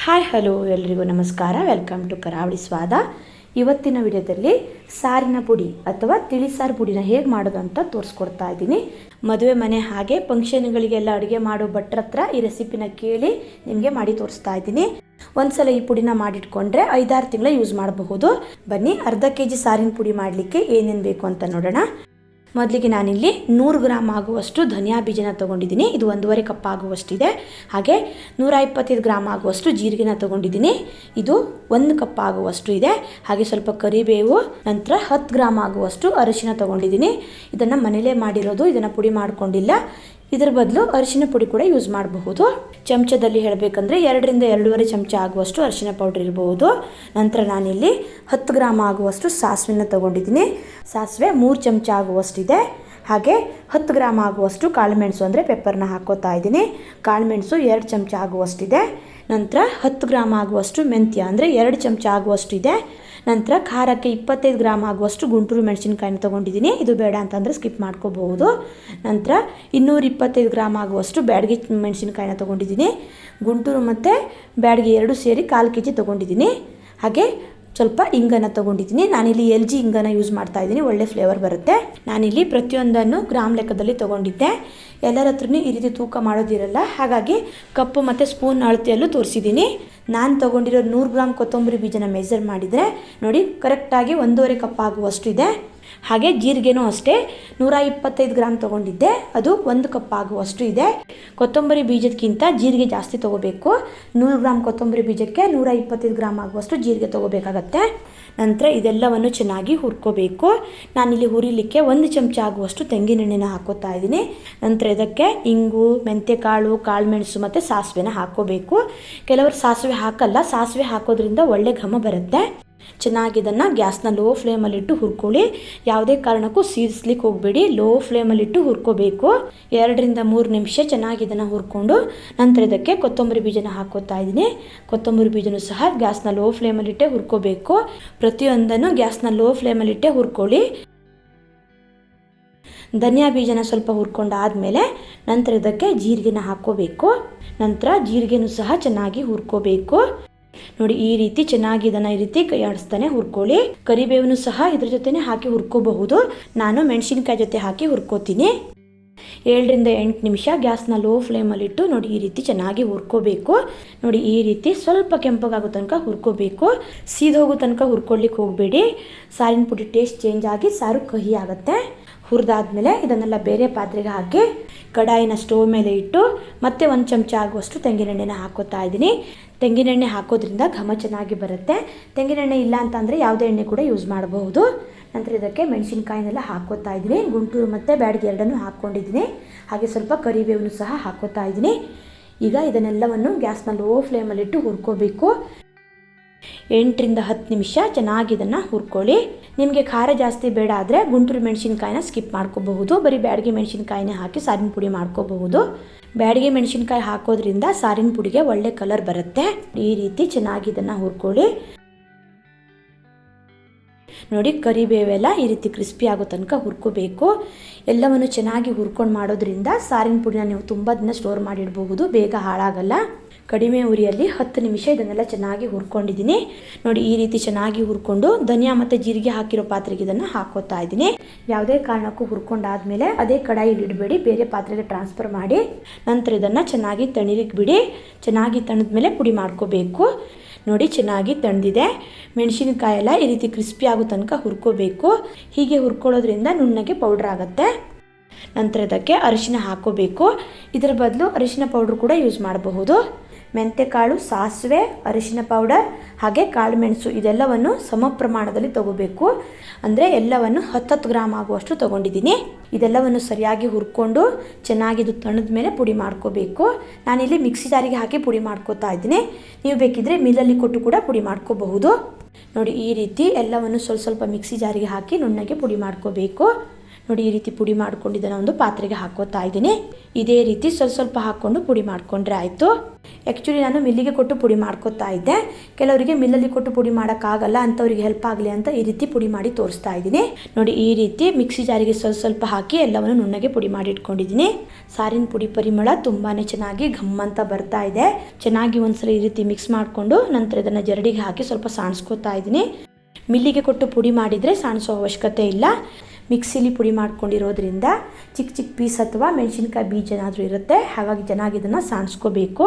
Hi hello ಎಲ್ರಿಗೂ ನಮಸ್ಕಾರ. Welcome to ಕರಾವಳಿ ಸ್ವಾದ. ಇವತ್ತಿನ ವಿಡಿಯೋದಲ್ಲಿ ಸಾರಿನ ಪುಡಿ ಅಥವಾ ತಿಳಿಸಾರು ಪುಡಿನ ಹೇಗೆ ಮಾಡೋದು ಅಂತ ತೋರಿಸ್ಕೊಡ್ತಾ ಇದ್ದೀನಿ. ಮದುವೆ ಮನೆ ಹಾಗೆ ಫಂಕ್ಷನ್ಗಳಿಗೆಲ್ಲ ಅಡುಗೆ ಮಾಡೋ ಭಟ್ರ ಹತ್ರ ಈ ರೆಸಿಪಿನ ಕೇಳಿ ನಿಮಗೆ ಮಾಡಿ ತೋರಿಸ್ತಾ ಇದ್ದೀನಿ. ಒಂದ್ಸಲ ಈ ಪುಡಿನ ಮಾಡಿಟ್ಕೊಂಡ್ರೆ 5-6 ತಿಂಗಳ ಯೂಸ್ ಮಾಡಬಹುದು. ಬನ್ನಿ ಅರ್ಧ kg ಸಾರಿನ ಪುಡಿ ಮಾಡಲಿಕ್ಕೆ ಏನೇನು ಬೇಕು ಅಂತ ನೋಡೋಣ. ಮೊದಲಿಗೆ ನಾನಿಲ್ಲಿ 100 ಗ್ರಾಮ್ ಆಗುವಷ್ಟು ಧನಿಯಾ ಬೀಜನ ತೊಗೊಂಡಿದ್ದೀನಿ. ಇದು 1.5 ಕಪ್ ಆಗುವಷ್ಟಿದೆ. ಹಾಗೆ 125 ಗ್ರಾಮ್ ಆಗುವಷ್ಟು ಜೀರಿಗೆನ ತೊಗೊಂಡಿದ್ದೀನಿ. ಇದು 1 ಕಪ್ ಆಗುವಷ್ಟು ಇದೆ. ಹಾಗೆ ಸ್ವಲ್ಪ ಕರಿಬೇವು, ನಂತರ 10 ಗ್ರಾಮ್ ಆಗುವಷ್ಟು ಅರಿಶಿನ ತೊಗೊಂಡಿದ್ದೀನಿ. ಇದನ್ನು ಮನೇಲೇ ಮಾಡಿರೋದು, ಇದನ್ನು ಪುಡಿ ಮಾಡ್ಕೊಂಡಿಲ್ಲ. ಇದರ ಬದಲು ಅರಿಶಿನ ಪುಡಿ ಕೂಡ ಯೂಸ್ ಮಾಡಬಹುದು. ಚಮಚದಲ್ಲಿ ಹೇಳಬೇಕಂದ್ರೆ 2ರಿಂದ 2.5 ಚಮಚ ಆಗುವಷ್ಟು ಅರಿಶಿನ ಪೌಡರ್ ಇರಬಹುದು. ನಂತರ ನಾನಿಲ್ಲಿ 10 ಗ್ರಾಮ್ ಆಗುವಷ್ಟು ಸಾಸಿವೆನ ತೊಗೊಂಡಿದ್ದೀನಿ. ಸಾಸಿವೆ 3 ಚಮಚ ಆಗುವಷ್ಟಿದೆ. ಹಾಗೆ 10 ಗ್ರಾಮ್ ಆಗುವಷ್ಟು ಕಾಳುಮೆಣಸು ಅಂದರೆ ಪೆಪ್ಪರ್ನ ಹಾಕೋತಾ ಇದ್ದೀನಿ. ಕಾಳುಮೆಣಸು 2 ಚಮಚ ಆಗುವಷ್ಟಿದೆ. ನಂತರ 10 ಗ್ರಾಮ್ ಆಗುವಷ್ಟು ಮೆಂತ್ಯ ಅಂದರೆ 2 ಚಮಚ ಆಗುವಷ್ಟು ಇದೆ. ನಂತರ ಖಾರಕ್ಕೆ 25 ಗ್ರಾಮ್ ಆಗುವಷ್ಟು ಗುಂಟೂರು ಮೆಣಸಿನ್ಕಾಯಿನ ತೊಗೊಂಡಿದ್ದೀನಿ. ಇದು ಬೇಡ ಅಂತಂದರೆ ಸ್ಕಿಪ್ ಮಾಡ್ಕೋಬಹುದು. ನಂತರ 225 ಗ್ರಾಮ್ ಆಗುವಷ್ಟು ಬ್ಯಾಡಗಿ ಮೆಣಸಿನ್ಕಾಯಿನ ತೊಗೊಂಡಿದ್ದೀನಿ. ಗುಂಟೂರು ಮತ್ತು ಬ್ಯಾಡಗಿ 2 ಸೇರಿ 1/4 kg ತೊಗೊಂಡಿದ್ದೀನಿ. ಹಾಗೆ ಸ್ವಲ್ಪ ಇಂಗನ್ನು ತೊಗೊಂಡಿದ್ದೀನಿ. ನಾನಿಲ್ಲಿ LG ಇಂಗನ ಯೂಸ್ ಮಾಡ್ತಾ ಇದ್ದೀನಿ, ಒಳ್ಳೆ ಫ್ಲೇವರ್ ಬರುತ್ತೆ. ನಾನಿಲ್ಲಿ ಪ್ರತಿಯೊಂದನ್ನು ಗ್ರಾಮ್ ಲೆಕ್ಕದಲ್ಲಿ ತೊಗೊಂಡಿದ್ದೆ. ಎಲ್ಲರ ಹತ್ರನೂ ಈ ರೀತಿ ತೂಕ ಮಾಡೋದಿರಲ್ಲ, ಹಾಗಾಗಿ ಕಪ್ಪು ಮತ್ತು ಸ್ಪೂನ್ ಅಳತೆಯಲ್ಲೂ ತೋರಿಸಿದ್ದೀನಿ. ನಾನು ತೊಗೊಂಡಿರೋ 100 ಗ್ರಾಮ್ ಕೊತ್ತಂಬರಿ ಬೀಜನ ಮೆಜರ್ ಮಾಡಿದರೆ ನೋಡಿ ಕರೆಕ್ಟಾಗಿ 1.5 ಕಪ್ ಆಗುವಷ್ಟು ಇದೆ. ಹಾಗೆ ಜೀರಿಗೆನೂ ಅಷ್ಟೇ 125 ಗ್ರಾಮ್ ತೊಗೊಂಡಿದ್ದೆ, ಅದು 1 ಕಪ್ ಆಗುವಷ್ಟು ಇದೆ. ಕೊತ್ತಂಬರಿ ಬೀಜಕ್ಕಿಂತ ಜೀರಿಗೆ ಜಾಸ್ತಿ ತೊಗೋಬೇಕು. 100 ಗ್ರಾಮ್ ಕೊತ್ತಂಬರಿ ಬೀಜಕ್ಕೆ 125 ಗ್ರಾಮ್ ಆಗುವಷ್ಟು ಜೀರಿಗೆ ತೊಗೋಬೇಕಾಗತ್ತೆ. ನಂತರ ಇದೆಲ್ಲವನ್ನು ಚೆನ್ನಾಗಿ ಹುರ್ಕೋಬೇಕು. ನಾನಿಲ್ಲಿ ಹುರಿಲಿಕ್ಕೆ 1 ಚಮಚ ಆಗುವಷ್ಟು ತೆಂಗಿನೆಣ್ಣೆನ ಹಾಕೋತಾ ಇದ್ದೀನಿ. ನಂತರ ಇದಕ್ಕೆ ಇಂಗು, ಮೆಂತ್ಯಕಾಳು, ಕಾಳುಮೆಣಸು ಮತ್ತು ಸಾಸಿವೆನ ಹಾಕೋಬೇಕು. ಕೆಲವರು ಸಾಸಿವೆ ಹಾಕಲ್ಲ, ಸಾಸಿವೆ ಹಾಕೋದ್ರಿಂದ ಒಳ್ಳೆ ಘಮ ಬರುತ್ತೆ. ಚೆನ್ನಾಗಿ ಇದನ್ನು ಗ್ಯಾಸ್ನ ಲೋ ಫ್ಲೇಮಲ್ಲಿಟ್ಟು ಹುರ್ಕೊಳ್ಳಿ. ಯಾವುದೇ ಕಾರಣಕ್ಕೂ ಸೀದಿಸ್ಲಿಕ್ಕೆ ಹೋಗಬೇಡಿ, ಲೋ ಫ್ಲೇಮಲ್ಲಿಟ್ಟು ಹುರ್ಕೋಬೇಕು. 2ರಿಂದ 3 ನಿಮಿಷ ಚೆನ್ನಾಗಿ ಇದನ್ನು ಹುರ್ಕೊಂಡು ನಂತರ ಇದಕ್ಕೆ ಕೊತ್ತಂಬರಿ ಬೀಜನ ಹಾಕೋತಾ ಇದ್ದೀನಿ. ಕೊತ್ತಂಬರಿ ಬೀಜನೂ ಸಹ ಗ್ಯಾಸ್ನ ಲೋ ಫ್ಲೇಮಲ್ಲಿಟ್ಟೆ ಹುರ್ಕೋಬೇಕು. ಪ್ರತಿಯೊಂದನ್ನು ಗ್ಯಾಸ್ನ ಲೋ ಫ್ಲೇಮಲ್ಲಿಟ್ಟೆ ಹುರ್ಕೊಳ್ಳಿ. ಧನಿಯಾ ಬೀಜನ ಸ್ವಲ್ಪ ಹುರ್ಕೊಂಡಾದಮೇಲೆ ನಂತರ ಇದಕ್ಕೆ ಜೀರಿಗೆನ ಹಾಕೋಬೇಕು. ನಂತರ ಜೀರಿಗೆನೂ ಸಹ ಚೆನ್ನಾಗಿ ಹುರ್ಕೋಬೇಕು. ನೋಡಿ ಈ ರೀತಿ ಚೆನ್ನಾಗಿ ಇದನ್ನು ಈ ರೀತಿ ಕೈ ಆಡಿಸ್ತಾನೆ ಹುರ್ಕೊಳ್ಳಿ. ಕರಿಬೇವನ್ನು ಸಹ ಇದ್ರ ಜೊತೆನೇ ಹಾಕಿ ಹುರ್ಕೋಬಹುದು. ನಾನು ಮೆಣಸಿನ್ಕಾಯಿ ಜೊತೆ ಹಾಕಿ ಹುರ್ಕೋತೀನಿ. 7ರಿಂದ 8 ನಿಮಿಷ ಗ್ಯಾಸ್ನ ಲೋ ಫ್ಲೇಮಲ್ಲಿಟ್ಟು ನೋಡಿ ಈ ರೀತಿ ಚೆನ್ನಾಗಿ ಹುರ್ಕೋಬೇಕು. ನೋಡಿ ಈ ರೀತಿ ಸ್ವಲ್ಪ ಕೆಂಪಗಾಗೋ ತನಕ ಹುರ್ಕೋಬೇಕು. ಸೀದೋಗೋ ತನಕ ಹುರ್ಕೊಳ್ಳಿಕ್ಕೆ ಹೋಗಬೇಡಿ, ಸಾರಿನ ಪುಡಿ ಟೇಸ್ಟ್ ಚೇಂಜ್ ಆಗಿ ಸಾರು ಕಹಿ ಆಗುತ್ತೆ. ಹುರಿದಾದ್ಮೇಲೆ ಇದನ್ನೆಲ್ಲ ಬೇರೆ ಪಾತ್ರೆಗೆ ಹಾಕಿ ಕಡಾಯಿನ ಸ್ಟೋವ್ ಮೇಲೆ ಇಟ್ಟು ಮತ್ತೆ 1 ಚಮಚ ಆಗುವಷ್ಟು ತೆಂಗಿನೆಣ್ಣೆನ ಹಾಕೋತಾ ಇದ್ದೀನಿ. ತೆಂಗಿನೆಣ್ಣೆ ಹಾಕೋದ್ರಿಂದ ಘಮ ಚೆನ್ನಾಗಿ ಬರುತ್ತೆ. ತೆಂಗಿನೆಣ್ಣೆ ಇಲ್ಲ ಅಂತಂದರೆ ಯಾವುದೇ ಎಣ್ಣೆ ಕೂಡ ಯೂಸ್ ಮಾಡಬಹುದು. ನಂತರ ಇದಕ್ಕೆ ಮೆಣಸಿನ್ಕಾಯಿನೆಲ್ಲ ಹಾಕೋತಾ ಇದ್ದೀನಿ. ಗುಂಟೂರು ಮತ್ತು ಬ್ಯಾಡಗಿ 2 ಹಾಕ್ಕೊಂಡಿದ್ದೀನಿ. ಹಾಗೆ ಸ್ವಲ್ಪ ಕರಿಬೇವನ್ನು ಸಹ ಹಾಕೋತಾ ಇದ್ದೀನಿ. ಈಗ ಇದನ್ನೆಲ್ಲವನ್ನು ಗ್ಯಾಸ್ನ ಲೋ ಫ್ಲೇಮಲ್ಲಿಟ್ಟು ಹುರ್ಕೋಬೇಕು. 8ರಿಂದ 10 ನಿಮಿಷ ಚೆನ್ನಾಗಿ ಇದನ್ನು ಹುರ್ಕೊಳ್ಳಿ. ನಿಮಗೆ ಖಾರ ಜಾಸ್ತಿ ಬೇಡ ಆದರೆ ಗುಂಟೂರು ಮೆಣಸಿನ್ಕಾಯಿನ ಸ್ಕಿಪ್ ಮಾಡ್ಕೋಬಹುದು. ಬರೀ ಬ್ಯಾಡಗಿ ಮೆಣಸಿನ್ಕಾಯಿನೇ ಹಾಕಿ ಸಾರಿನ ಪುಡಿ ಮಾಡ್ಕೋಬಹುದು. ಬ್ಯಾಡಗಿ ಮೆಣಸಿನ್ಕಾಯಿ ಹಾಕೋದ್ರಿಂದ ಸಾರಿನ ಪುಡಿಗೆ ಒಳ್ಳೆ ಕಲರ್ ಬರುತ್ತೆ. ಈ ರೀತಿ ಚೆನ್ನಾಗಿ ಇದನ್ನು ಹುರ್ಕೊಳ್ಳಿ. ನೋಡಿ ಕರಿಬೇವೆಲ್ಲ ಈ ರೀತಿ ಕ್ರಿಸ್ಪಿ ಆಗೋ ತನಕ ಹುರ್ಕೋಬೇಕು. ಎಲ್ಲವನ್ನು ಚೆನ್ನಾಗಿ ಹುರ್ಕೊಂಡು ಮಾಡೋದ್ರಿಂದ ಸಾರಿನ ಪುಡಿನ ನೀವು ತುಂಬ ದಿನ ಸ್ಟೋರ್ ಮಾಡಿಡಬಹುದು, ಬೇಗ ಹಾಳಾಗಲ್ಲ. ಕಡಿಮೆ ಉರಿಯಲ್ಲಿ 10 ನಿಮಿಷ ಇದನ್ನೆಲ್ಲ ಚೆನ್ನಾಗಿ ಹುರ್ಕೊಂಡಿದ್ದೀನಿ. ನೋಡಿ ಈ ರೀತಿ ಚೆನ್ನಾಗಿ ಹುರ್ಕೊಂಡು ಧನಿಯಾ ಮತ್ತು ಜೀರಿಗೆ ಹಾಕಿರೋ ಪಾತ್ರೆಗೆ ಇದನ್ನು ಹಾಕೋತಾ ಇದ್ದೀನಿ. ಯಾವುದೇ ಕಾರಣಕ್ಕೂ ಹುರ್ಕೊಂಡಾದ್ಮೇಲೆ ಅದೇ ಕಡಾಯಿಲಿ ಇಡಬೇಡಿ, ಬೇರೆ ಪಾತ್ರೆಗೆ ಟ್ರಾನ್ಸ್ಫರ್ ಮಾಡಿ. ನಂತರ ಇದನ್ನು ಚೆನ್ನಾಗಿ ತಣಿಲಿಕ್ಕೆ ಬಿಡಿ. ಚೆನ್ನಾಗಿ ತಣಿದ್ಮೇಲೆ ಪುಡಿ ಮಾಡ್ಕೋಬೇಕು. ನೋಡಿ ಚೆನ್ನಾಗಿ ತಣಿದಿದೆ. ಮೆಣಸಿನಕಾಯಿ ಎಲ್ಲ ಈ ರೀತಿ ಕ್ರಿಸ್ಪಿ ಆಗೋ ತನಕ ಹುರ್ಕೋಬೇಕು. ಹೀಗೆ ಹುರ್ಕೊಳ್ಳೋದ್ರಿಂದ ನುಣ್ಣಗೆ ಪೌಡ್ರ್ ಆಗುತ್ತೆ. ನಂತರ ಇದಕ್ಕೆ ಅರಿಶಿನ ಹಾಕೋಬೇಕು. ಇದರ ಬದಲು ಅರಿಶಿನ ಪೌಡ್ರ್ ಕೂಡ ಯೂಸ್ ಮಾಡಬಹುದು. ಮೆಂತ್ಯಕಾಳು, ಸಾಸಿವೆ, ಅರಿಶಿನ ಪೌಡರ್ ಹಾಗೆ ಕಾಳುಮೆಣಸು ಇದೆಲ್ಲವನ್ನು ಸಮ ಪ್ರಮಾಣದಲ್ಲಿ ತಗೋಬೇಕು. ಅಂದರೆ ಎಲ್ಲವನ್ನು 10 ಗ್ರಾಮ್ ಆಗುವಷ್ಟು ತೊಗೊಂಡಿದ್ದೀನಿ. ಇದೆಲ್ಲವನ್ನು ಸರಿಯಾಗಿ ಹುರ್ಕೊಂಡು ಚೆನ್ನಾಗಿ ಇದು ತಣಿದ ಮೇಲೆ ಪುಡಿ ಮಾಡ್ಕೋಬೇಕು. ನಾನಿಲ್ಲಿ ಮಿಕ್ಸಿ ಜಾರಿಗೆ ಹಾಕಿ ಪುಡಿ ಮಾಡ್ಕೋತಾ ಇದ್ದೀನಿ. ನೀವು ಬೇಕಿದ್ದರೆ ಮಿಲ್ಲಲ್ಲಿ ಕೊಟ್ಟು ಕೂಡ ಪುಡಿ ಮಾಡ್ಕೋಬಹುದು. ನೋಡಿ ಈ ರೀತಿ ಎಲ್ಲವನ್ನು ಸ್ವಲ್ಪ ಸ್ವಲ್ಪ ಮಿಕ್ಸಿ ಜಾರಿಗೆ ಹಾಕಿ ನುಣ್ಣಗೆ ಪುಡಿ ಮಾಡ್ಕೋಬೇಕು. ನೋಡಿ ಈ ರೀತಿ ಪುಡಿ ಮಾಡ್ಕೊಂಡಿದ್ದನ್ನು ಒಂದು ಪಾತ್ರೆಗೆ ಹಾಕೋತಾ ಇದ್ದೀನಿ. ಇದೇ ರೀತಿ ಸ್ವಲ್ಪ ಸ್ವಲ್ಪ ಹಾಕ್ಕೊಂಡು ಪುಡಿ ಮಾಡಿಕೊಂಡ್ರೆ ಆಯಿತು. ಆ್ಯಕ್ಚುಲಿ ನಾನು ಮಿಲ್ಲಿಗೆ ಕೊಟ್ಟು ಪುಡಿ ಮಾಡ್ಕೊತಾ ಇದ್ದೆ. ಕೆಲವರಿಗೆ ಮಿಲ್ಲಲ್ಲಿ ಕೊಟ್ಟು ಪುಡಿ ಮಾಡೋಕ್ಕಾಗಲ್ಲ, ಅಂಥವ್ರಿಗೆ ಹೆಲ್ಪ್ ಆಗಲಿ ಅಂತ ಈ ರೀತಿ ಪುಡಿ ಮಾಡಿ ತೋರಿಸ್ತಾ ಇದ್ದೀನಿ. ನೋಡಿ ಈ ರೀತಿ ಮಿಕ್ಸಿ ಜಾರಿಗೆ ಸ್ವಲ್ಪ ಸ್ವಲ್ಪ ಹಾಕಿ ಎಲ್ಲವನ್ನು ನುಣ್ಣಗೆ ಪುಡಿ ಮಾಡಿ ಇಟ್ಕೊಂಡಿದ್ದೀನಿ. ಸಾರಿನ ಪುಡಿ ಪರಿಮಳ ತುಂಬಾ ಚೆನ್ನಾಗಿ ಘಮ್ ಅಂತ ಬರ್ತಾ ಇದೆ. ಚೆನ್ನಾಗಿ ಒಂದ್ಸಲ ಈ ರೀತಿ ಮಿಕ್ಸ್ ಮಾಡಿಕೊಂಡು ನಂತರ ಇದನ್ನು ಜರಡಿಗೆ ಹಾಕಿ ಸ್ವಲ್ಪ ಸಾಣಿಸ್ಕೋತಾ ಇದ್ದೀನಿ. ಮಿಲ್ಲಿಗೆ ಕೊಟ್ಟು ಪುಡಿ ಮಾಡಿದರೆ ಸಾಣಿಸೋ ಅವಶ್ಯಕತೆ ಇಲ್ಲ. ಮಿಕ್ಸಿಲಿ ಪುಡಿ ಮಾಡ್ಕೊಂಡಿರೋದ್ರಿಂದ ಚಿಕ್ಕ ಚಿಕ್ಕ ಪೀಸ್ ಅಥವಾ ಮೆಣಸಿನ್ಕಾಯಿ ಬೀಜ ಏನಾದರೂ ಇರುತ್ತೆ, ಹಾಗಾಗಿ ಚೆನ್ನಾಗಿ ಇದನ್ನು ಸಾಣಿಸ್ಕೋಬೇಕು.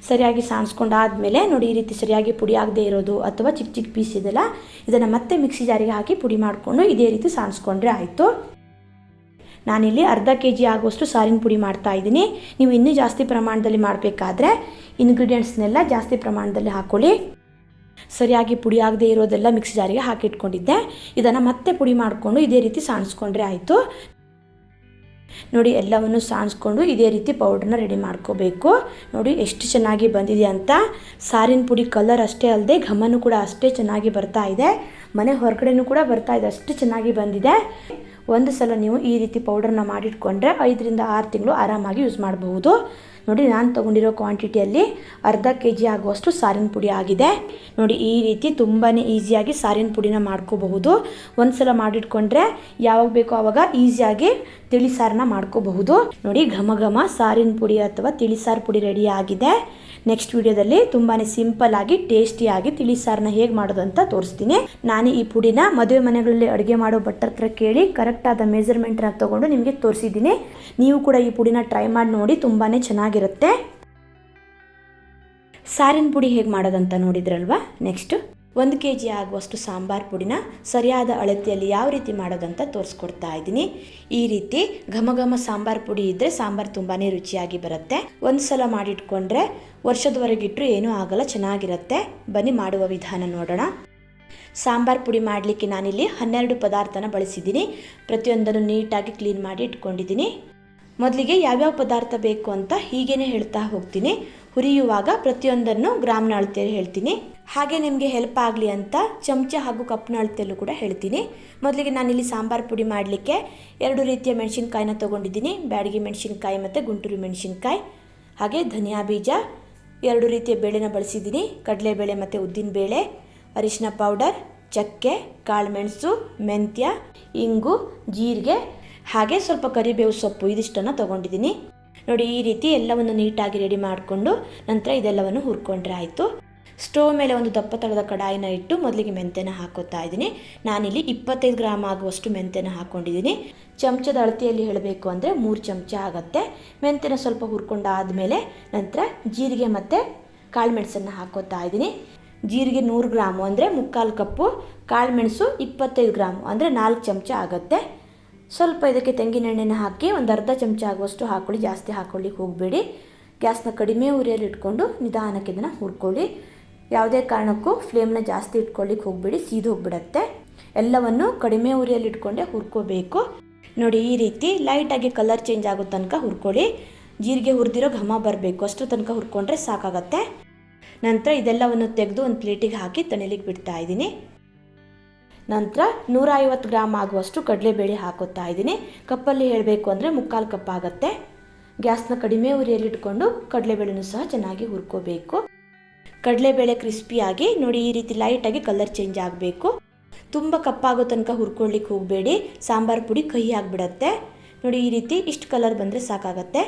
ಸರಿಯಾಗಿ ಸಾಣಿಸ್ಕೊಂಡಾದ್ಮೇಲೆ ನೋಡಿ ಈ ರೀತಿ ಸರಿಯಾಗಿ ಪುಡಿ ಆಗದೆ ಇರೋದು ಅಥವಾ ಚಿಕ್ಕ ಚಿಕ್ಕ ಪೀಸ್ ಇದೆಲ್ಲ, ಇದನ್ನು ಮತ್ತೆ ಮಿಕ್ಸಿ ಜಾರಿಗೆ ಹಾಕಿ ಪುಡಿ ಮಾಡಿಕೊಂಡು ಇದೇ ರೀತಿ ಸಾಣಿಸ್ಕೊಂಡ್ರೆ ಆಯಿತು. ನಾನಿಲ್ಲಿ ಅರ್ಧ kg ಆಗುವಷ್ಟು ಸಾರಿನ ಪುಡಿ ಮಾಡ್ತಾ ಇದ್ದೀನಿ. ನೀವು ಇನ್ನೂ ಜಾಸ್ತಿ ಪ್ರಮಾಣದಲ್ಲಿ ಮಾಡಬೇಕಾದ್ರೆ ಇಂಗ್ರೀಡಿಯೆಂಟ್ಸ್ನೆಲ್ಲ ಜಾಸ್ತಿ ಪ್ರಮಾಣದಲ್ಲಿ ಹಾಕ್ಕೊಳ್ಳಿ. ಸರಿಯಾಗಿ ಪುಡಿ ಆಗದೆ ಇರೋದೆಲ್ಲ ಮಿಕ್ಸಿ ಜಾರಿಗೆ ಹಾಕಿಟ್ಕೊಂಡಿದ್ದೆ. ಇದನ್ನು ಮತ್ತೆ ಪುಡಿ ಮಾಡಿಕೊಂಡು ಇದೇ ರೀತಿ ಸಾಣಿಸ್ಕೊಂಡ್ರೆ ಆಯಿತು. ನೋಡಿ ಎಲ್ಲವನ್ನು ಸಾಣಿಸ್ಕೊಂಡು ಇದೇ ರೀತಿ ಪೌಡ್ರನ್ನ ರೆಡಿ ಮಾಡ್ಕೋಬೇಕು. ನೋಡಿ ಎಷ್ಟು ಚೆನ್ನಾಗಿ ಬಂದಿದೆ ಅಂತ. ಸಾರಿನ ಪುಡಿ ಕಲರ್ ಅಷ್ಟೇ ಅಲ್ಲದೆ ಘಮನೂ ಕೂಡ ಅಷ್ಟೇ ಚೆನ್ನಾಗಿ ಬರ್ತಾ ಇದೆ. ಮನೆ ಹೊರಗಡೆನೂ ಕೂಡ ಬರ್ತಾ ಇದೆ, ಅಷ್ಟು ಚೆನ್ನಾಗಿ ಬಂದಿದೆ. ಒಂದು ಸಲ ನೀವು ಈ ರೀತಿ ಪೌಡರ್ನ ಮಾಡಿಟ್ಕೊಂಡ್ರೆ 5 ರಿಂದ 6 ತಿಂಗಳು ಆರಾಮಾಗಿ ಯೂಸ್ ಮಾಡಬಹುದು. ನೋಡಿ ನಾನು ತೊಗೊಂಡಿರೋ ಕ್ವಾಂಟಿಟಿಯಲ್ಲಿ ಅರ್ಧ kg ಆಗುವಷ್ಟು ಸಾರಿನ ಪುಡಿ ಆಗಿದೆ. ನೋಡಿ ಈ ರೀತಿ ತುಂಬಾ ಈಸಿಯಾಗಿ ಸಾರಿನ ಪುಡಿನ ಮಾಡ್ಕೋಬಹುದು. ಒಂದು ಸಲ ಮಾಡಿಟ್ಕೊಂಡ್ರೆ ಯಾವಾಗ ಬೇಕೋ ಆವಾಗ ಈಸಿಯಾಗಿ ತಿಳಿ ಸಾರನ್ನ ಮಾಡ್ಕೋಬಹುದು. ನೋಡಿ ಘಮ ಘಮ ಸಾರಿನ ಪುಡಿ ಅಥವಾ ತಿಳಿ ಸಾರು ಪುಡಿ ರೆಡಿ ಆಗಿದೆ. ನೆಕ್ಸ್ಟ್ ವಿಡಿಯೋದಲ್ಲಿ ತುಂಬಾ ಸಿಂಪಲ್ ಆಗಿ ಟೇಸ್ಟಿಯಾಗಿ ತಿಳಿ ಸಾರನ್ನ ಹೇಗೆ ಮಾಡೋದು ಅಂತ ತೋರಿಸ್ತೀನಿ. ನಾನು ಈ ಪುಡಿನ ಮದುವೆ ಮನೆಗಳಲ್ಲಿ ಅಡುಗೆ ಮಾಡೋ ಭಟ್ರ ಹತ್ರ ಕೇಳಿ ಕರೆಕ್ಟಾದ ಮೆಜರ್ಮೆಂಟ್ನ ತೊಗೊಂಡು ನಿಮಗೆ ತೋರಿಸಿದ್ದೀನಿ. ನೀವು ಕೂಡ ಈ ಪುಡಿನ ಟ್ರೈ ಮಾಡಿ ನೋಡಿ, ತುಂಬಾ ಚೆನ್ನಾಗಿರುತ್ತೆ. ಸಾರಿನ ಪುಡಿ ಹೇಗೆ ಮಾಡೋದಂತ ನೋಡಿದ್ರಲ್ವಾ. ನೆಕ್ಸ್ಟ್ 1 kg ಆಗುವಷ್ಟು ಸಾಂಬಾರು ಪುಡಿನ ಸರಿಯಾದ ಅಳತೆಯಲ್ಲಿ ಯಾವ ರೀತಿ ಮಾಡೋದಂತ ತೋರಿಸ್ಕೊಡ್ತಾ ಇದ್ದೀನಿ. ಈ ರೀತಿ ಘಮ ಘಮ ಸಾಂಬಾರು ಪುಡಿ ಇದ್ದರೆ ಸಾಂಬಾರು ತುಂಬಾ ರುಚಿಯಾಗಿ ಬರುತ್ತೆ. ಒಂದು ಸಲ ಮಾಡಿಟ್ಕೊಂಡ್ರೆ ವರ್ಷದವರೆಗಿಟ್ಟರು ಏನೂ ಆಗಲ್ಲ, ಚೆನ್ನಾಗಿರುತ್ತೆ. ಬನ್ನಿ ಮಾಡುವ ವಿಧಾನ ನೋಡೋಣ. ಸಾಂಬಾರು ಪುಡಿ ಮಾಡಲಿಕ್ಕೆ ನಾನಿಲ್ಲಿ 12 ಪದಾರ್ಥನ ಬಳಸಿದ್ದೀನಿ. ಪ್ರತಿಯೊಂದನ್ನು ನೀಟಾಗಿ ಕ್ಲೀನ್ ಮಾಡಿ ಇಟ್ಕೊಂಡಿದ್ದೀನಿ. ಮೊದಲಿಗೆ ಯಾವ್ಯಾವ ಪದಾರ್ಥ ಬೇಕು ಅಂತ ಹೀಗೇನೆ ಹೇಳ್ತಾ ಹೋಗ್ತೀನಿ. ಹುರಿಯುವಾಗ ಪ್ರತಿಯೊಂದನ್ನು ಗ್ರಾಮ್ನ ಅಳತೆಯಲ್ಲಿ ಹೇಳ್ತೀನಿ. ಹಾಗೆ ನಿಮಗೆ ಹೆಲ್ಪ್ ಆಗಲಿ ಅಂತ ಚಮಚ ಹಾಗೂ ಕಪ್ನ ಅಳತೆಯಲ್ಲೂ ಕೂಡ ಹೇಳ್ತೀನಿ. ಮೊದಲಿಗೆ ನಾನಿಲ್ಲಿ ಸಾಂಬಾರು ಪುಡಿ ಮಾಡಲಿಕ್ಕೆ 2 ರೀತಿಯ ಮೆಣಸಿನ್ಕಾಯಿನ ತೊಗೊಂಡಿದ್ದೀನಿ. ಬ್ಯಾಡಗಿ ಮೆಣಸಿನ್ಕಾಯಿ ಮತ್ತು ಗುಂಟೂರು ಮೆಣಸಿನ್ಕಾಯಿ, ಹಾಗೆ ಧನಿಯಾ ಬೀಜ, 2 ರೀತಿಯ ಬೇಳೆನ ಬಳಸಿದ್ದೀನಿ. ಕಡಲೆಬೇಳೆ ಮತ್ತು ಉದ್ದಿನಬೇಳೆ, ಅರಿಶಿನ ಪೌಡರ್, ಚಕ್ಕೆ, ಕಾಳುಮೆಣಸು, ಮೆಂತ್ಯ, ಇಂಗು, ಜೀರಿಗೆ, ಹಾಗೆ ಸ್ವಲ್ಪ ಕರಿಬೇವು ಸೊಪ್ಪು, ಇದಿಷ್ಟನ್ನು ತೊಗೊಂಡಿದ್ದೀನಿ. ನೋಡಿ ಈ ರೀತಿ ಎಲ್ಲವನ್ನು ನೀಟಾಗಿ ರೆಡಿ ಮಾಡಿಕೊಂಡು ನಂತರ ಇದೆಲ್ಲವನ್ನು ಹುರ್ಕೊಂಡ್ರೆ ಆಯಿತು. ಸ್ಟೋವ್ ಮೇಲೆ ಒಂದು ದಪ್ಪ ತಳದ ಕಡಾಯಿನ ಇಟ್ಟು ಮೊದಲಿಗೆ ಮೆಂತ್ಯನ ಹಾಕೋತಾ ಇದ್ದೀನಿ. ನಾನಿಲ್ಲಿ 25 ಗ್ರಾಮ್ ಆಗುವಷ್ಟು ಮೆಂತ್ಯನ ಹಾಕ್ಕೊಂಡಿದ್ದೀನಿ. ಚಮಚದ ಅಳತೆಯಲ್ಲಿ ಹೇಳಬೇಕು ಅಂದರೆ 3 ಚಮಚ ಆಗುತ್ತೆ. ಮೆಂತ್ಯನ ಸ್ವಲ್ಪ ಹುರ್ಕೊಂಡಾದಮೇಲೆ ನಂತರ ಜೀರಿಗೆ ಮತ್ತು ಕಾಳುಮೆಣಸನ್ನು ಹಾಕೋತಾ ಇದ್ದೀನಿ. ಜೀರಿಗೆ 100 ಗ್ರಾಮು ಅಂದರೆ 3/4 ಕಪ್ಪು, ಕಾಳುಮೆಣಸು 25 ಗ್ರಾಮು ಅಂದರೆ 4 ಚಮಚ ಆಗುತ್ತೆ. ಸ್ವಲ್ಪ ಇದಕ್ಕೆ ತೆಂಗಿನೆಣ್ಣೆನ ಹಾಕಿ ಒಂದು ಅರ್ಧ ಚಮಚ ಆಗುವಷ್ಟು ಹಾಕ್ಕೊಳ್ಳಿ, ಜಾಸ್ತಿ ಹಾಕ್ಕೊಳ್ಳಿಕ್ಕೆ ಹೋಗಬೇಡಿ. ಗ್ಯಾಸ್ನ ಕಡಿಮೆ ಉರಿಯಲ್ಲಿ ಇಟ್ಕೊಂಡು ನಿಧಾನಕ್ಕೆ ಇದನ್ನು ಹುರ್ಕೊಳ್ಳಿ. ಯಾವುದೇ ಕಾರಣಕ್ಕೂ ಫ್ಲೇಮ್ನ ಜಾಸ್ತಿ ಇಟ್ಕೊಳ್ಳಿಕ್ಕೆ ಹೋಗಬೇಡಿ, ಸೀದು ಹೋಗ್ಬಿಡತ್ತೆ. ಎಲ್ಲವನ್ನು ಕಡಿಮೆ ಉರಿಯಲ್ಲಿ ಇಟ್ಕೊಂಡೆ ಹುರ್ಕೋಬೇಕು. ನೋಡಿ ಈ ರೀತಿ ಲೈಟಾಗಿ ಕಲರ್ ಚೇಂಜ್ ಆಗೋ ತನಕ ಹುರ್ಕೊಳ್ಳಿ. ಜೀರಿಗೆ ಹುರಿದಿರೋ ಘಮ ಬರಬೇಕು, ಅಷ್ಟು ತನಕ ಹುರ್ಕೊಂಡ್ರೆ ಸಾಕಾಗತ್ತೆ. ನಂತರ ಇದೆಲ್ಲವನ್ನು ತೆಗೆದು ಒಂದು ಪ್ಲೇಟಿಗೆ ಹಾಕಿ ತಣಿಲಿಕ್ಕೆ ಬಿಡ್ತಾ ಇದ್ದೀನಿ. ನಂತರ 150 ಗ್ರಾಮ್ ಆಗುವಷ್ಟು ಕಡಲೆಬೇಳೆ ಹಾಕೋತಾ ಇದ್ದೀನಿ. ಕಪ್ಪಲ್ಲಿ ಹೇಳಬೇಕು ಅಂದರೆ 3/4 ಕಪ್ ಆಗುತ್ತೆ. ಗ್ಯಾಸ್ನ ಕಡಿಮೆ ಉರಿಯಲ್ಲಿ ಇಟ್ಕೊಂಡು ಕಡಲೆಬೇಳೆನೂ ಸಹ ಚೆನ್ನಾಗಿ ಹುರ್ಕೋಬೇಕು. ಕಡಲೆಬೇಳೆ ಕ್ರಿಸ್ಪಿಯಾಗಿ ನೋಡಿ ಈ ರೀತಿ ಲೈಟಾಗಿ ಕಲರ್ ಚೇಂಜ್ ಆಗಬೇಕು. ತುಂಬ ಕಪ್ಪಾಗೋ ತನಕ ಹುರ್ಕೊಳ್ಳಿಕ್ಕೆ ಹೋಗಬೇಡಿ, ಸಾಂಬಾರು ಪುಡಿ ಕಹಿ ಆಗಿಬಿಡತ್ತೆ. ನೋಡಿ ಈ ರೀತಿ ಇಷ್ಟು ಕಲರ್ ಬಂದರೆ ಸಾಕಾಗತ್ತೆ.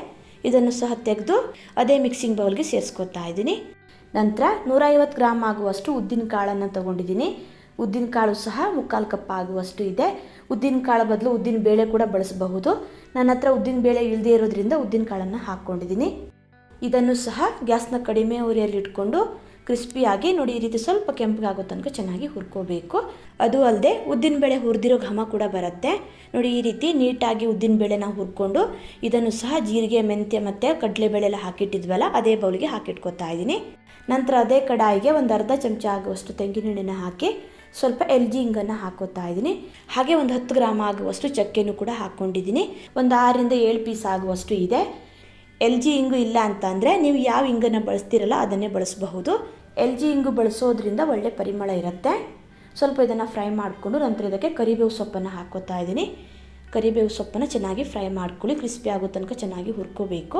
ಇದನ್ನು ಸಹ ತೆಗೆದು ಅದೇ ಮಿಕ್ಸಿಂಗ್ ಬೌಲ್ಗೆ ಸೇರಿಸ್ಕೊತಾ ಇದ್ದೀನಿ. ನಂತರ 150 ಗ್ರಾಮ್ ಆಗುವಷ್ಟು ಉದ್ದಿನ ಕಾಳನ್ನು ತೊಗೊಂಡಿದ್ದೀನಿ. ಉದ್ದಿನ ಕಾಳು ಸಹ 3/4 ಕಪ್ ಆಗುವಷ್ಟು ಇದೆ. ಉದ್ದಿನ ಕಾಳು ಬದಲು ಉದ್ದಿನ ಬೇಳೆ ಕೂಡ ಬಳಸಬಹುದು. ನನ್ನ ಹತ್ರ ಉದ್ದಿನ ಬೇಳೆ ಇಲ್ಲದೆ ಇರೋದ್ರಿಂದ ಉದ್ದಿನ ಕಾಳನ್ನು ಹಾಕ್ಕೊಂಡಿದ್ದೀನಿ. ಇದನ್ನು ಸಹ ಗ್ಯಾಸ್ನ ಕಡಿಮೆ ಉರಿಯಲ್ಲಿ ಇಟ್ಕೊಂಡು ಕ್ರಿಸ್ಪಿಯಾಗಿ ನೋಡಿ ಈ ರೀತಿ ಸ್ವಲ್ಪ ಕೆಂಪಗಾಗೋ ತನಕ ಚೆನ್ನಾಗಿ ಹುರ್ಕೋಬೇಕು. ಅದು ಅಲ್ಲದೆ ಉದ್ದಿನಬೇಳೆ ಹುರಿದಿರೋ ಘಮ ಕೂಡ ಬರುತ್ತೆ. ನೋಡಿ ಈ ರೀತಿ ನೀಟಾಗಿ ಉದ್ದಿನಬೇಳೆನ ಹುರ್ಕೊಂಡು ಇದನ್ನು ಸಹ ಜೀರಿಗೆ, ಮೆಂತ್ಯ ಮತ್ತು ಕಡಲೆಬೇಳೆ ಎಲ್ಲ ಹಾಕಿಟ್ಟಿದ್ವಲ್ಲ ಅದೇ ಬೌಲಿಗೆ ಹಾಕಿಟ್ಕೊತಾ ಇದ್ದೀನಿ. ನಂತರ ಅದೇ ಕಡಾಯಿಗೆ ಒಂದು ಅರ್ಧ ಚಮಚ ಆಗುವಷ್ಟು ತೆಂಗಿನೆಣ್ಣೆನ ಹಾಕಿ ಸ್ವಲ್ಪ LG ಇಂಗನ್ನು ಹಾಕೋತಾ ಇದ್ದೀನಿ. ಹಾಗೆ ಒಂದು 10 ಗ್ರಾಮ್ ಆಗುವಷ್ಟು ಚಕ್ಕೆನೂ ಕೂಡ ಹಾಕ್ಕೊಂಡಿದ್ದೀನಿ. ಒಂದು 6 ರಿಂದ 7 ಪೀಸ್ ಆಗುವಷ್ಟು ಇದೆ. LG ಇಂಗು ಇಲ್ಲ ಅಂತ ಅಂದರೆ ನೀವು ಯಾವ ಇಂಗನ್ನು ಬಳಸ್ತೀರಲ್ಲ ಅದನ್ನೇ ಬಳಸಬಹುದು. LG ಇಂಗು ಬಳಸೋದ್ರಿಂದ ಒಳ್ಳೆ ಪರಿಮಳ ಇರುತ್ತೆ. ಸ್ವಲ್ಪ ಇದನ್ನು ಫ್ರೈ ಮಾಡಿಕೊಂಡು ನಂತರ ಇದಕ್ಕೆ ಕರಿಬೇವು ಸೊಪ್ಪನ್ನು ಹಾಕ್ಕೋತಾ ಇದ್ದೀನಿ. ಕರಿಬೇವು ಸೊಪ್ಪನ್ನು ಚೆನ್ನಾಗಿ ಫ್ರೈ ಮಾಡ್ಕೊಳ್ಳಿ, ಕ್ರಿಸ್ಪಿ ಆಗೋ ತನಕ ಚೆನ್ನಾಗಿ ಹುರ್ಕೋಬೇಕು.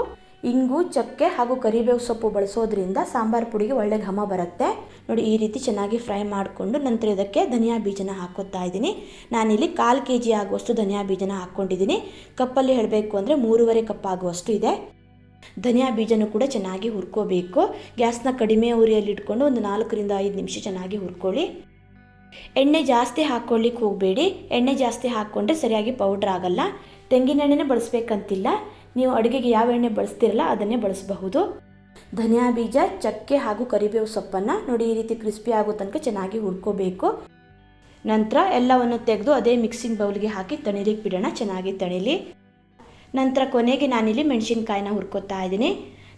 ಇಂಗು, ಚಕ್ಕೆ ಹಾಗೂ ಕರಿಬೇವು ಸೊಪ್ಪು ಬಳಸೋದ್ರಿಂದ ಸಾಂಬಾರು ಪುಡಿಗೆ ಒಳ್ಳೆ ಘಮ ಬರುತ್ತೆ. ನೋಡಿ ಈ ರೀತಿ ಚೆನ್ನಾಗಿ ಫ್ರೈ ಮಾಡಿಕೊಂಡು ನಂತರ ಇದಕ್ಕೆ ಧನಿಯಾ ಬೀಜನ ಹಾಕ್ಕೋತಾ ಇದ್ದೀನಿ. ನಾನಿಲ್ಲಿ 1/4 kg ಆಗುವಷ್ಟು ಧನಿಯಾ ಬೀಜನ ಹಾಕ್ಕೊಂಡಿದ್ದೀನಿ. ಕಪ್ಪಲ್ಲಿ ಹೇಳಬೇಕು ಅಂದರೆ 3.5 ಕಪ್ ಆಗುವಷ್ಟು ಇದೆ. ಧನಿಯಾ ಬೀಜನೂ ಕೂಡ ಚೆನ್ನಾಗಿ ಹುರ್ಕೋಬೇಕು. ಗ್ಯಾಸ್ನ ಕಡಿಮೆ ಉರಿಯಲ್ಲಿ ಇಟ್ಕೊಂಡು ಒಂದು 4 ರಿಂದ 5 ನಿಮಿಷ ಚೆನ್ನಾಗಿ ಹುರ್ಕೊಳ್ಳಿ. ಎಣ್ಣೆ ಜಾಸ್ತಿ ಹಾಕ್ಕೊಳ್ಳಿಕ್ಕೆ ಹೋಗಬೇಡಿ. ಎಣ್ಣೆ ಜಾಸ್ತಿ ಹಾಕ್ಕೊಂಡ್ರೆ ಸರಿಯಾಗಿ ಪೌಡ್ರ್ ಆಗಲ್ಲ. ತೆಂಗಿನ ಎಣ್ಣೆನೇ ಬಳಸಬೇಕಂತಿಲ್ಲ, ನೀವು ಅಡುಗೆಗೆ ಯಾವ ಎಣ್ಣೆ ಬಳಸ್ತಿರಲ್ಲ ಅದನ್ನೇ ಬಳಸಬಹುದು. ಧನಿಯಾ ಬೀಜ, ಚಕ್ಕೆ ಹಾಗೂ ಕರಿಬೇವು ಸೊಪ್ಪನ್ನು ನೋಡಿ ಈ ರೀತಿ ಕ್ರಿಸ್ಪಿ ಆಗೋ ತನಕ ಚೆನ್ನಾಗಿ ಹುರ್ಕೋಬೇಕು. ನಂತರ ಎಲ್ಲವನ್ನು ತೆಗೆದು ಅದೇ ಮಿಕ್ಸಿಂಗ್ ಬೌಲ್ಗೆ ಹಾಕಿ ತಣಿಲಿಕ್ಕೆ ಬಿಡೋಣ, ಚೆನ್ನಾಗಿ ತಣಿಲಿ. ನಂತರ ಕೊನೆಗೆ ನಾನಿಲ್ಲಿ ಮೆಣಸಿನ್ಕಾಯಿನ ಹುರ್ಕೋತಾ ಇದ್ದೀನಿ.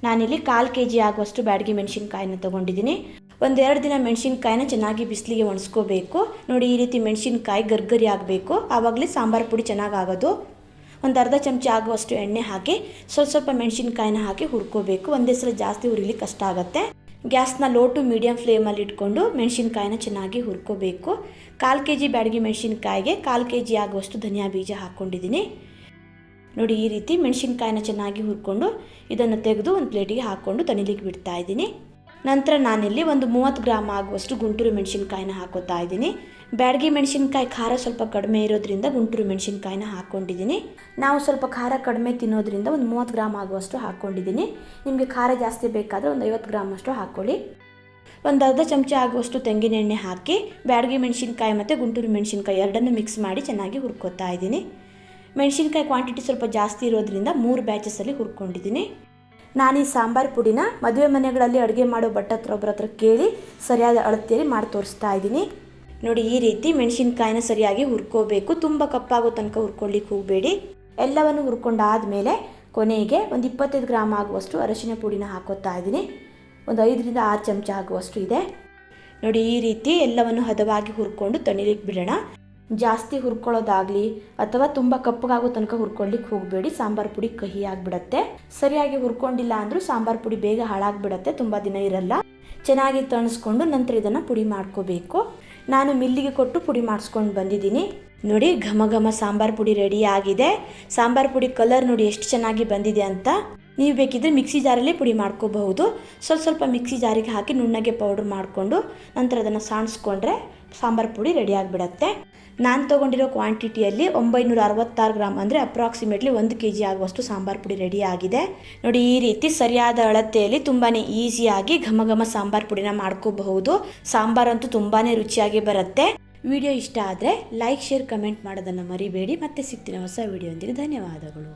ನಾನಿಲ್ಲಿ 1/4 kg ಆಗುವಷ್ಟು ಬ್ಯಾಡಗಿ ಮೆಣಸಿನ್ಕಾಯಿನ ತೊಗೊಂಡಿದ್ದೀನಿ. 1-2 ದಿನ ಮೆಣಸಿನ್ಕಾಯಿನ ಚೆನ್ನಾಗಿ ಬಿಸಿಲಿಗೆ ಒಣಸ್ಕೋಬೇಕು. ನೋಡಿ ಈ ರೀತಿ ಮೆಣಸಿನ್ಕಾಯಿ ಗರ್ಗರಿ ಆಗಬೇಕು, ಆವಾಗಲೇ ಸಾಂಬಾರು ಪುಡಿ ಚೆನ್ನಾಗಾಗೋದು. ಒಂದು ಅರ್ಧ ಚಮಚ ಆಗುವಷ್ಟು ಎಣ್ಣೆ ಹಾಕಿ ಸ್ವಲ್ಪ ಮೆಣಸಿನ್ಕಾಯಿನ ಹಾಕಿ ಹುರ್ಕೋಬೇಕು. ಒಂದೇ ಸಲ ಜಾಸ್ತಿ ಹುರಿಲಿಕ್ಕೆ ಕಷ್ಟ ಆಗುತ್ತೆ. ಗ್ಯಾಸ್ನ ಲೋ ಟು ಮೀಡಿಯಮ್ ಫ್ಲೇಮಲ್ಲಿ ಇಟ್ಕೊಂಡು ಮೆಣಸಿನ್ಕಾಯಿನ ಚೆನ್ನಾಗಿ ಹುರ್ಕೋಬೇಕು. 1/4 kg ಬ್ಯಾಡಗಿ ಮೆಣಸಿನ್ಕಾಯಿಗೆ 1/4 kg ಆಗುವಷ್ಟು ಧನಿಯಾ ಬೀಜ ಹಾಕ್ಕೊಂಡಿದ್ದೀನಿ. ನೋಡಿ ಈ ರೀತಿ ಮೆಣಸಿನ್ಕಾಯಿನ ಚೆನ್ನಾಗಿ ಹುರ್ಕೊಂಡು ಇದನ್ನು ತೆಗೆದು ಒಂದು ಪ್ಲೇಟಿಗೆ ಹಾಕ್ಕೊಂಡು ತಣಿಲಿಕ್ಕೆ ಬಿಡ್ತಾ ಇದ್ದೀನಿ. ನಂತರ ನಾನಿಲ್ಲಿ ಒಂದು 30 ಗ್ರಾಮ್ ಆಗುವಷ್ಟು ಗುಂಟೂರು ಮೆಣಸಿನ್ಕಾಯಿನ ಹಾಕೋತಾ ಇದ್ದೀನಿ. ಬ್ಯಾಡಗಿ ಮೆಣಸಿನ್ಕಾಯಿ ಖಾರ ಸ್ವಲ್ಪ ಕಡಿಮೆ ಇರೋದ್ರಿಂದ ಗುಂಟೂರು ಮೆಣಸಿನ್ಕಾಯಿನ ಹಾಕ್ಕೊಂಡಿದ್ದೀನಿ. ನಾವು ಸ್ವಲ್ಪ ಖಾರ ಕಡಿಮೆ ತಿನ್ನೋದ್ರಿಂದ ಒಂದು 30 ಗ್ರಾಮ್ ಆಗುವಷ್ಟು ಹಾಕ್ಕೊಂಡಿದ್ದೀನಿ. ನಿಮಗೆ ಖಾರ ಜಾಸ್ತಿ ಬೇಕಾದರೆ ಒಂದು 50 ಗ್ರಾಮ್ ಅಷ್ಟು ಹಾಕ್ಕೊಳ್ಳಿ. ಒಂದು ಅರ್ಧ ಚಮಚ ಆಗುವಷ್ಟು ತೆಂಗಿನ ಎಣ್ಣೆ ಹಾಕಿ ಬ್ಯಾಡಗಿ ಮೆಣಸಿನ್ಕಾಯಿ ಮತ್ತು ಗುಂಟೂರು ಮೆಣಸಿನ್ಕಾಯಿ ಎರಡನ್ನೂ ಮಿಕ್ಸ್ ಮಾಡಿ ಚೆನ್ನಾಗಿ ಹುರ್ಕೋತಾ ಇದ್ದೀನಿ. ಮೆಣಸಿನ್ಕಾಯಿ ಕ್ವಾಂಟಿಟಿ ಸ್ವಲ್ಪ ಜಾಸ್ತಿ ಇರೋದ್ರಿಂದ 3 ಬ್ಯಾಚಸಲ್ಲಿ ಹುರ್ಕೊಂಡಿದ್ದೀನಿ. ನಾನು ಈ ಸಾಂಬಾರು ಪುಡಿನ ಮದುವೆ ಮನೆಗಳಲ್ಲಿ ಅಡುಗೆ ಮಾಡೋ ಒಬ್ಬರ ಹತ್ರ ಕೇಳಿ ಸರಿಯಾದ ಅಳತೆಯಲ್ಲಿ ಮಾಡಿ ತೋರಿಸ್ತಾ ಇದ್ದೀನಿ. ನೋಡಿ ಈ ರೀತಿ ಮೆಣಸಿನ್ಕಾಯಿನ ಸರಿಯಾಗಿ ಹುರ್ಕೋಬೇಕು, ತುಂಬ ಕಪ್ಪಾಗೋ ತನಕ ಹುರ್ಕೊಳ್ಳಿಕ್ಕೆ ಹೋಗಬೇಡಿ. ಎಲ್ಲವನ್ನು ಹುರ್ಕೊಂಡಾದಮೇಲೆ ಕೊನೆಗೆ ಒಂದು 25 ಗ್ರಾಮ್ ಆಗುವಷ್ಟು ಅರಶಿನ ಪುಡಿನ ಹಾಕೋತಾ ಇದ್ದೀನಿ. ಒಂದು 5 ರಿಂದ 6 ಚಮಚ ಆಗುವಷ್ಟು ಇದೆ. ನೋಡಿ ಈ ರೀತಿ ಎಲ್ಲವನ್ನು ಹದವಾಗಿ ಹುರ್ಕೊಂಡು ತಣಿಲಿಕ್ಕೆ ಬಿಡೋಣ. ಜಾಸ್ತಿ ಹುರ್ಕೊಳ್ಳೋದಾಗಲಿ ಅಥವಾ ತುಂಬ ಕಪ್ಪಗಾಗೋ ತನಕ ಹುರ್ಕೊಳ್ಳಿಕ್ಕೆ ಹೋಗಬೇಡಿ, ಸಾಂಬಾರು ಪುಡಿ ಕಹಿ ಆಗಿಬಿಡತ್ತೆ. ಸರಿಯಾಗಿ ಹುರ್ಕೊಂಡಿಲ್ಲ ಅಂದರೂ ಸಾಂಬಾರು ಪುಡಿ ಬೇಗ ಹಾಳಾಗಿಬಿಡತ್ತೆ, ತುಂಬ ದಿನ ಇರಲ್ಲ. ಚೆನ್ನಾಗಿ ತಣಿಸ್ಕೊಂಡು ನಂತರ ಇದನ್ನು ಪುಡಿ ಮಾಡ್ಕೋಬೇಕು. ನಾನು ಮಿಲ್ಲಿಗೆ ಕೊಟ್ಟು ಪುಡಿ ಮಾಡಿಸ್ಕೊಂಡು ಬಂದಿದ್ದೀನಿ. ನೋಡಿ ಘಮ ಘಮ ಸಾಂಬಾರು ಪುಡಿ ರೆಡಿ ಆಗಿದೆ. ಸಾಂಬಾರು ಪುಡಿ ಕಲರ್ ನೋಡಿ ಎಷ್ಟು ಚೆನ್ನಾಗಿ ಬಂದಿದೆ ಅಂತ. ನೀವು ಬೇಕಿದ್ರೆ ಮಿಕ್ಸಿ ಜಾರಲ್ಲಿ ಪುಡಿ ಮಾಡ್ಕೋಬಹುದು. ಸ್ವಲ್ಪ ಮಿಕ್ಸಿ ಜಾರಿಗೆ ಹಾಕಿ ನುಣ್ಣಗೆ ಪೌಡ್ರ್ ಮಾಡಿಕೊಂಡು ನಂತರ ಅದನ್ನು ಸಾಣಿಸ್ಕೊಂಡ್ರೆ ಸಾಂಬಾರು ಪುಡಿ ರೆಡಿ ಆಗಿಬಿಡತ್ತೆ. ನಾನು ತೊಗೊಂಡಿರೋ ಕ್ವಾಂಟಿಟಿಯಲ್ಲಿ 966 ಗ್ರಾಮ್ ಅಂದರೆ ಅಪ್ರಾಕ್ಸಿಮೇಟ್ಲಿ 1 kg ಆಗುವಷ್ಟು ಸಾಂಬಾರು ಪುಡಿ ರೆಡಿ ಆಗಿದೆ. ನೋಡಿ ಈ ರೀತಿ ಸರಿಯಾದ ಅಳತೆಯಲ್ಲಿ ತುಂಬಾ ಈಸಿಯಾಗಿ ಘಮ ಘಮ ಸಾಂಬಾರು ಪುಡಿನ ಮಾಡ್ಕೋಬಹುದು. ಸಾಂಬಾರಂತೂ ತುಂಬಾ ರುಚಿಯಾಗಿ ಬರುತ್ತೆ. ವಿಡಿಯೋ ಇಷ್ಟ ಆದರೆ ಲೈಕ್, ಶೇರ್, ಕಮೆಂಟ್ ಮಾಡೋದನ್ನು ಮರಿಬೇಡಿ. ಮತ್ತೆ ಸಿಗ್ತೀನಿ ಹೊಸ ವಿಡಿಯೋ ಒಂದಿಗೆ. ಧನ್ಯವಾದಗಳು.